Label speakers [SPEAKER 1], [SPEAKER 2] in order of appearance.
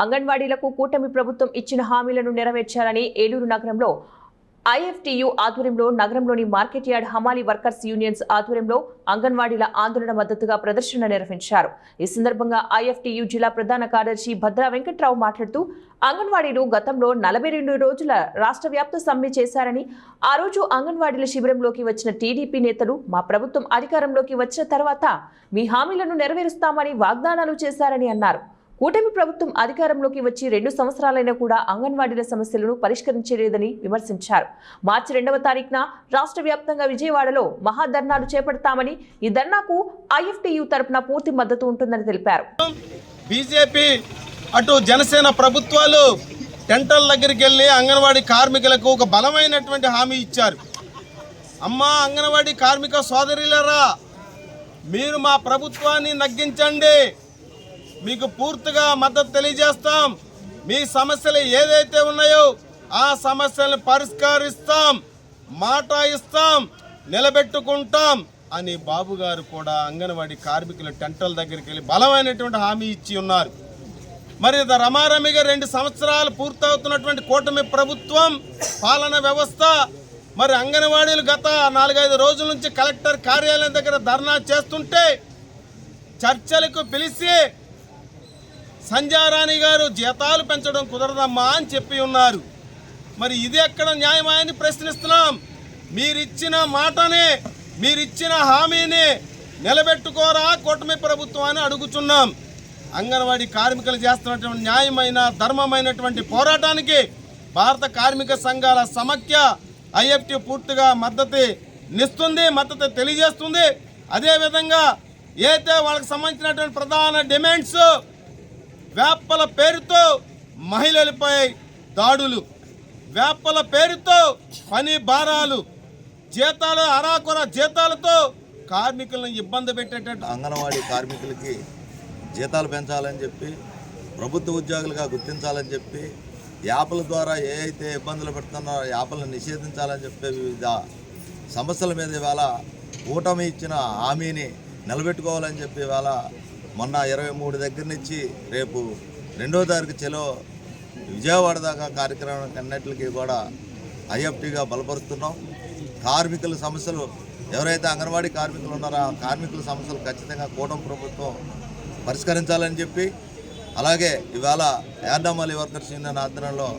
[SPEAKER 1] అంగన్వాడీలకు కూటమి ప్రభుత్వం ఇచ్చిన హామీలను నెరవేర్చాలని ఏలూరు నగరంలో ఐఎఫ్టియు ఆధ్వర్యంలో నగరంలోని మార్కెట్ యార్డ్ హమాలీ వర్కర్స్ యూనియన్స్ ఆధ్వర్యంలో అంగన్వాడీల ఆందోళన మద్దతుగా ప్రదర్శన నిర్వహించారు. ఈ సందర్భంగా ఐఎఫ్టియు జిల్లా ప్రధాన కార్యదర్శి భద్రా వెంకట్రావు మాట్లాడుతూ అంగన్వాడీలు గతంలో 42 రోజుల రాష్ట్ర వ్యాప్త సమ్మె చేశారని, ఆ రోజు అంగన్వాడీల శిబిరంలోకి వచ్చిన టీడీపీ నేతలు మా ప్రభుత్వం అధికారంలోకి వచ్చిన తర్వాత మీ హామీలను నెరవేరుస్తామని వాగ్దానాలు చేశారని అన్నారు. కూటమి ప్రభుత్వం అధికారంలోకి వచ్చి 2 సంవత్సరాలైనా కూడా అంగన్వాడీల సమస్యలను పరిష్కరించలేదని విమర్శించారు. మార్చి 2వ తారీఖున రాష్ట్ర వ్యాప్తంగా విజయవాడలో మహాధర్నాలు చేపడతామని, ఈ ధర్నాకు ఐఎఫ్టియు తరపున పూర్తి మద్దతు ఉంటుందని తెలిపారు.
[SPEAKER 2] బీజేపీ అటు జనసేన ప్రభుత్వాలు టెంటల్ దగ్గరికి వెళ్ళి అంగన్వాడీ కార్మికులకు ఒక బలమైనటువంటి హామీ ఇచ్చారు. అమ్మా అంగన్వాడీ కార్మిక సోదరులారా, మీరు మా ప్రభుత్వాన్ని నగ్గించండి, మీకు పూర్తిగా మద్దతు తెలియజేస్తాం, మీ సమస్యలు ఏదైతే ఉన్నాయో ఆ సమస్యలను పరిష్కరిస్తాం, మాట ఇస్తాం, నిలబెట్టుకుంటాం అని బాబు గారు కూడా అంగన్వాడీ కార్మికుల టెంటల్ దగ్గరికి వెళ్ళి బలమైనటువంటి హామీ ఇచ్చి ఉన్నారు. మరి రమారమిగా 2 సంవత్సరాలు పూర్తవుతున్నటువంటి కూటమి ప్రభుత్వం పాలన వ్యవస్థ మరి అంగన్వాడీలు గత 4-5 రోజుల నుంచి కలెక్టర్ కార్యాలయం దగ్గర ధర్నా చేస్తుంటే చర్చలకు పిలిచి సంజారాణి గారు జీతాలు పెంచడం కుదరదమ్మా అని చెప్పి ఉన్నారు. మరి ఇది ఎక్కడ న్యాయమని ప్రశ్నిస్తున్నాం. మీరిచ్చిన మాటని, మీరిచ్చిన హామీని నిలబెట్టుకోరా కూటమి ప్రభుత్వం అని అడుగుతున్నాం. అంగన్వాడీ కార్మికులు చేస్తున్నటువంటి న్యాయమైన ధర్మమైనటువంటి పోరాటానికి భారత కార్మిక సంఘాల సమాఖ్య ఐఎఫ్టి పూర్తిగా మద్దతు తెలియజేస్తుంది. అదేవిధంగా అయితే వాళ్ళకి సంబంధించినటువంటి ప్రధాన డిమాండ్స్ వేపల పేరుతో మహిళలపై దాడులు, వేపల పేరుతో పని భారాలు, జీతాలు అరాకొర జీతాలతో కార్మికులను ఇబ్బంది పెట్టేటట్టు
[SPEAKER 3] అంగన్వాడీ కార్మికులకి జీతాలు పెంచాలని చెప్పి, ప్రభుత్వ ఉద్యోగులుగా గుర్తించాలని చెప్పి, యాప్ల ద్వారా ఏ అయితే ఇబ్బందులు పెడుతున్నారో యాప్లను నిషేధించాలని చెప్పి వివిధ సమస్యల మీద ఇవాళ కూటమి ఇచ్చిన హామీని నిలబెట్టుకోవాలని చెప్పి ఇవాళ మొన్న 23 దగ్గర నుంచి రేపు 2వ తారీఖు చెలో విజయవాడ దాకా కార్యక్రమం అన్నింటికి కూడా ఐఎఫ్టీగా బలపరుస్తున్నాం. కార్మికుల సమస్యలు ఎవరైతే అంగన్వాడీ కార్మికులు ఉన్నారో ఆ కార్మికుల సమస్యలు ఖచ్చితంగా కూటమి ప్రభుత్వం పరిష్కరించాలని చెప్పి, అలాగే ఇవాళ యార్డ్ హమాలీ వర్కర్స్ యూనియన్ ఆధ్వర్యంలో